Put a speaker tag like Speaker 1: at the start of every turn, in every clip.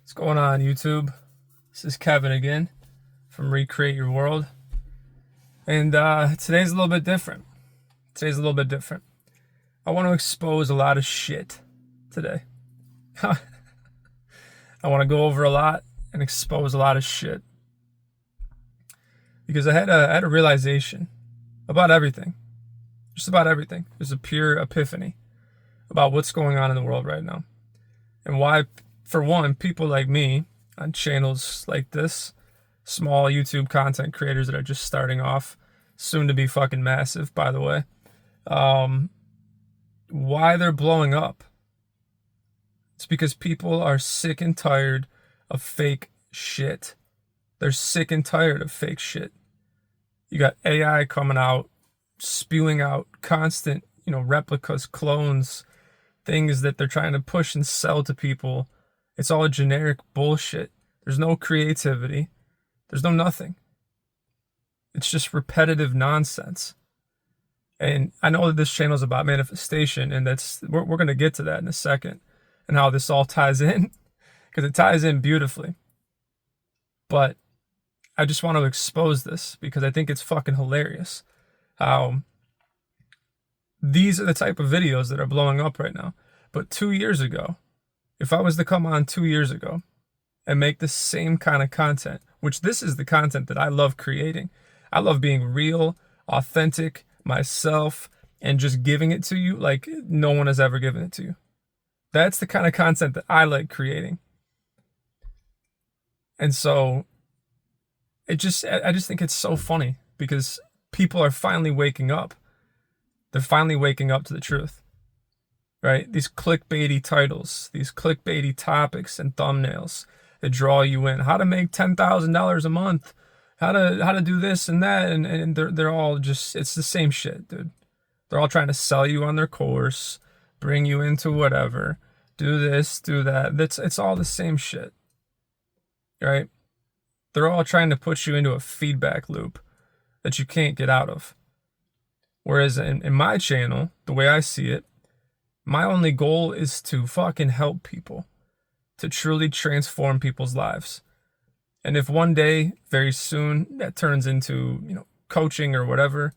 Speaker 1: What's going on, YouTube? This is Kevin again from Recreate Your World. And today's a little bit different. I want to expose a lot of shit today. I want to go over a lot and expose a lot of shit. Because I had a realization about everything. Just about everything. There's a pure epiphany about what's going on in the world right now. And why, for one, people like me on channels like this, small YouTube content creators that are just starting off, soon to be fucking massive, by the way, why they're blowing up. It's because people are sick and tired of fake shit. They're sick and tired of fake shit. You got AI coming out, spewing out constant, replicas, clones, things that they're trying to push and sell to people. It's all generic bullshit. There's no creativity. There's no nothing. It's just repetitive nonsense. And I know that this channel is about manifestation, and we're going to get to that in a second, and how this all ties in, because it ties in beautifully. But I just want to expose this because I think it's fucking hilarious how these are the type of videos that are blowing up right now. But 2 years ago, if I was to come on 2 years ago and make the same kind of content, which this is the content that I love creating. I love being real, authentic, myself, and just giving it to you like no one has ever given it to you. That's the kind of content that I like creating. And so I just think it's so funny because people are finally waking up. They're finally waking up to the truth, right? These clickbaity titles, these clickbaity topics and thumbnails that draw you in. How to make $10,000 a month, how to do this and that, and they're all just, it's the same shit, dude. They're all trying to sell you on their course, bring you into whatever, do this, do that. It's all the same shit, right? They're all trying to put you into a feedback loop that you can't get out of. Whereas in my channel, the way I see it, my only goal is to fucking help people, to truly transform people's lives. And if one day, very soon, that turns into, coaching or whatever,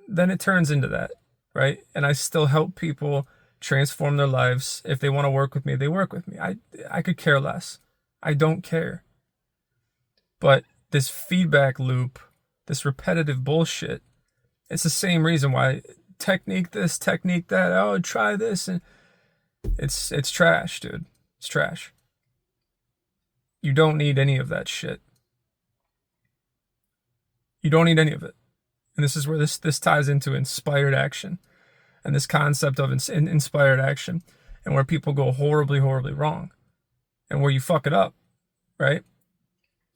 Speaker 1: then it turns into that, right? And I still help people transform their lives. If they want to work with me, they work with me. I could care less. I don't care. But this feedback loop, this repetitive bullshit, it's the same reason why technique this, technique that, oh, try this. And it's trash, dude. It's trash. You don't need any of that shit. You don't need any of it. And this is where this ties into inspired action and this concept of inspired action, and where people go horribly, horribly wrong and where you fuck it up, right?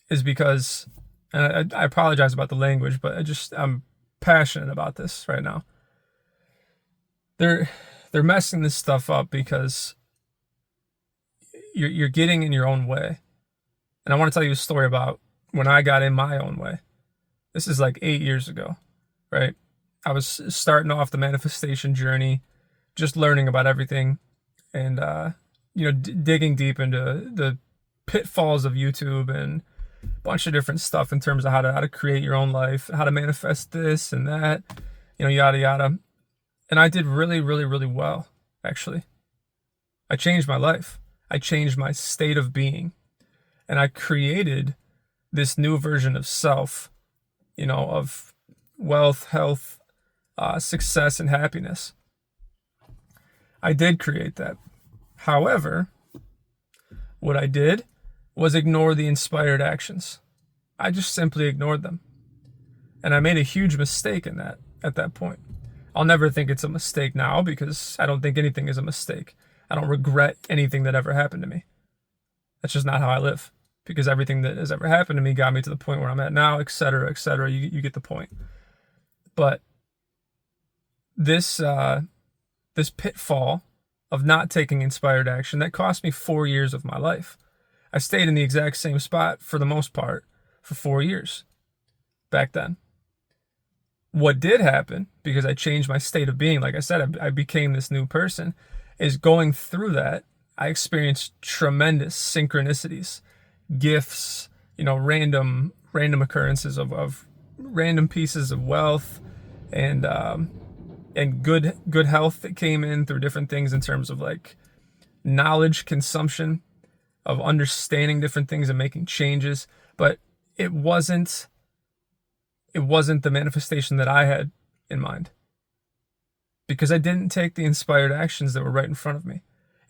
Speaker 1: Is because, and I apologize about the language, but I'm passionate about this right now. They're messing this stuff up because you're getting in your own way. And I want to tell you a story about when I got in my own way. This is like 8 years ago, right? I was starting off the manifestation journey, just learning about everything, and digging deep into the pitfalls of YouTube and a bunch of different stuff in terms of how to create your own life, how to manifest this and that, yada yada. And I did really, really, really well, actually. I changed my life. I changed my state of being. And I created this new version of self, of wealth, health, success, and happiness. I did create that. However, what I did was ignore the inspired actions. I just simply ignored them. And I made a huge mistake in that at that point. I'll never think it's a mistake now because I don't think anything is a mistake. I don't regret anything that ever happened to me. That's just not how I live, because everything that has ever happened to me got me to the point where I'm at now, etc., etc. You get the point. But this pitfall of not taking inspired action, that cost me 4 years of my life. I stayed in the exact same spot for the most part for 4 years back then. What did happen, because I changed my state of being, like I said, I became this new person, is going through that, I experienced tremendous synchronicities, gifts, random occurrences of random pieces of wealth, and good health that came in through different things in terms of like knowledge consumption, of understanding different things and making changes. But it wasn't the manifestation that I had in mind, because I didn't take the inspired actions that were right in front of me.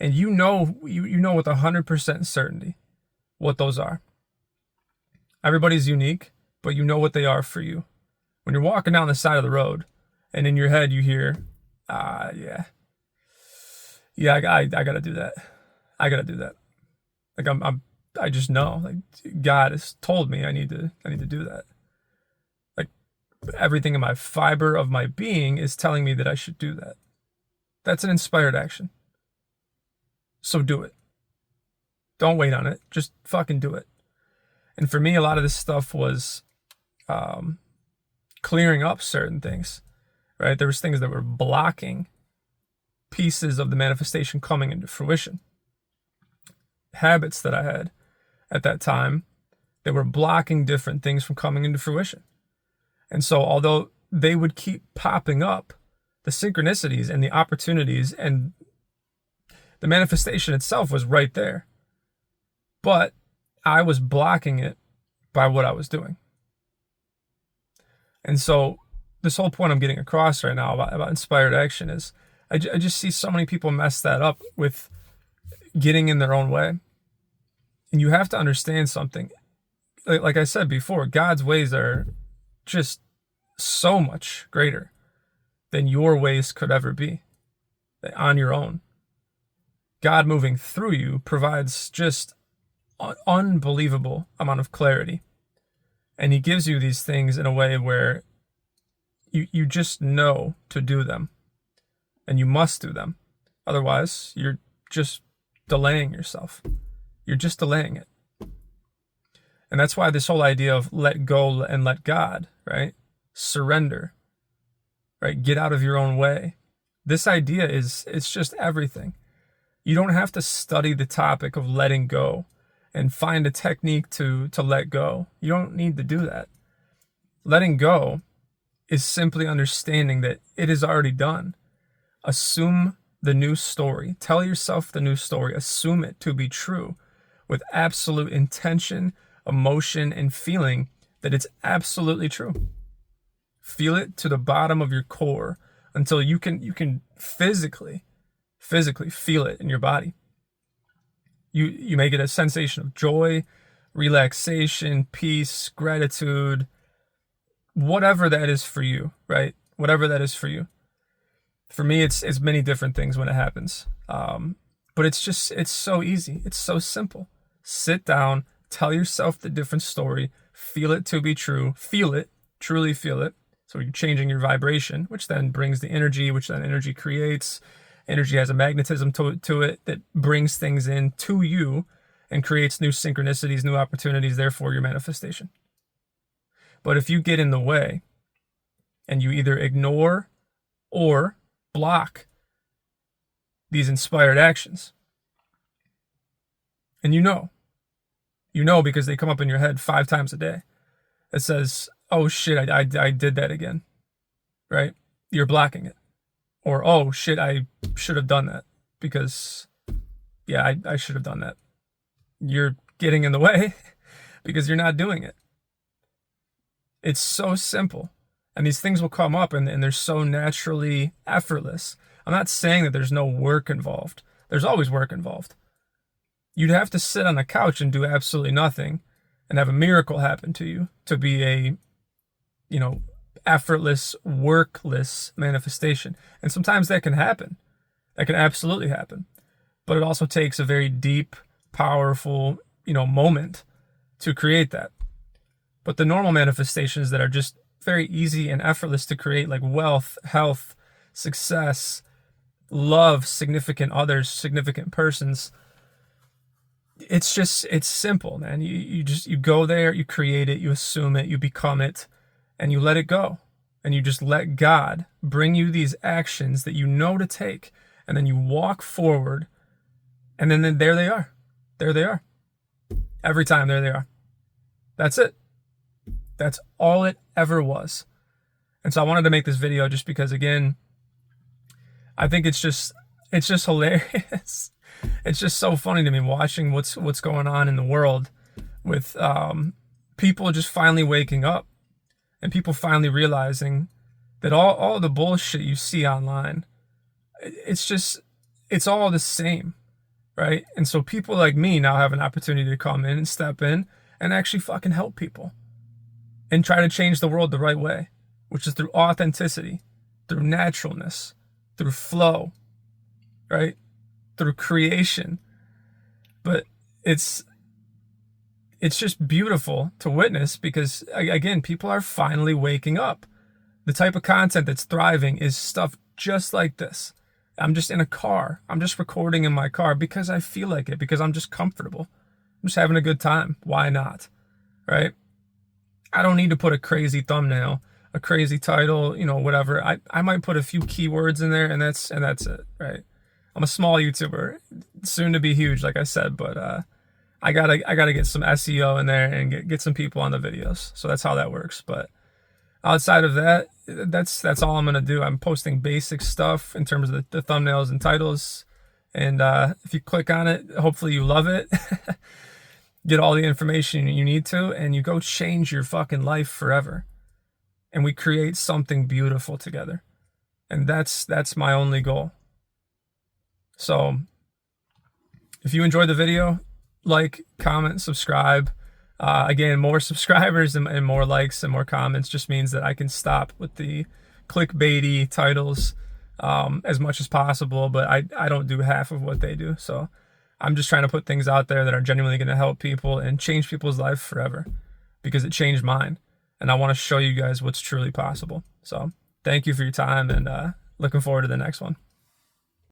Speaker 1: And you know with 100% certainty what those are. Everybody's unique, but you know what they are for you. When you're walking down the side of the road and in your head you hear, yeah, I gotta do that. I gotta do that. Like I just know, like God has told me I need to do that. Like everything in my fiber of my being is telling me that I should do that. That's an inspired action. So do it. Don't wait on it. Just fucking do it. And for me, a lot of this stuff was clearing up certain things, right? There was things that were blocking pieces of the manifestation coming into fruition. Habits that I had at that time that were blocking different things from coming into fruition. And so although they would keep popping up, the synchronicities and the opportunities and the manifestation itself was right there. But I was blocking it by what I was doing. And so this whole point I'm getting across right now about inspired action is I just see so many people mess that up with getting in their own way. And you have to understand something. Like I said before, God's ways are just so much greater than your ways could ever be on your own. God moving through you provides just an unbelievable amount of clarity. And he gives you these things in a way where you just know to do them. And you must do them. Otherwise, you're just delaying yourself. You're just delaying it. And that's why this whole idea of let go and let God, right? Surrender, right? Get out of your own way. This idea it's just everything. You don't have to study the topic of letting go and find a technique to let go. You don't need to do that. Letting go is simply understanding that it is already done. Assume the new story. Tell yourself the new story. Assume it to be true with absolute intention, emotion, and feeling that it's absolutely true. Feel it to the bottom of your core until you can physically feel it in your body. You may get a sensation of joy, relaxation, peace, gratitude, whatever that is for you, right? Whatever that is for you. For me, it's many different things when it happens. But it's so easy. It's so simple. Sit down, tell yourself the different story, feel it to be true, feel it, truly feel it. So you're changing your vibration, which then brings the energy, which then energy creates. Energy has a magnetism to it that brings things in to you and creates new synchronicities, new opportunities, therefore your manifestation. But if you get in the way and you either ignore or block these inspired actions, and you know because they come up in your head 5 times a day, it says, oh shit, I did that again, right? You're blocking it. Or, oh shit, I should have done that because, yeah, I should have done that. You're getting in the way because you're not doing it. It's so simple. And these things will come up and they're so naturally effortless. I'm not saying that there's no work involved. There's always work involved. You'd have to sit on a couch and do absolutely nothing and have a miracle happen to you to be a, effortless, workless manifestation. And sometimes that can happen. That can absolutely happen. But it also takes a very deep, powerful, moment to create that. But the normal manifestations that are just very easy and effortless to create, like wealth, health, success, love, significant others, significant persons, it's simple, man. You go there, you create it, you assume it, you become it, and you let it go. And you just let God bring you these actions that you know to take. And then you walk forward And then there they are. There they are. Every time, there they are. That's it. That's all it ever was. And so I wanted to make this video just because, again, I think it's just hilarious. It's just so funny to me watching what's going on in the world with people just finally waking up and people finally realizing that all the bullshit you see online, it's all the same, right? And so people like me now have an opportunity to come in and step in and actually fucking help people and try to change the world the right way, which is through authenticity, through naturalness, through flow, right? Through creation. But it's just beautiful to witness because, again, people are finally waking up. The type of content that's thriving is stuff just like this. I'm just in a car. I'm just recording in my car because I feel like it, because I'm just comfortable. I'm just having a good time. Why not? Right? I don't need to put a crazy thumbnail, a crazy title, whatever. I might put a few keywords in there and that's it, right? I'm a small YouTuber, soon to be huge, like I said, but I gotta get some SEO in there and get some people on the videos. So that's how that works. But outside of that, that's all I'm gonna do. I'm posting basic stuff in terms of the thumbnails and titles. And if you click on it, hopefully you love it. Get all the information you need to, and you go change your fucking life forever. And we create something beautiful together. And that's my only goal. So if you enjoyed the video, like, comment, subscribe. Again, more subscribers and more likes and more comments just means that I can stop with the clickbaity titles as much as possible, but I don't do half of what they do. So I'm just trying to put things out there that are genuinely going to help people and change people's life forever, because it changed mine. And I want to show you guys what's truly possible. So thank you for your time, and looking forward to the next one.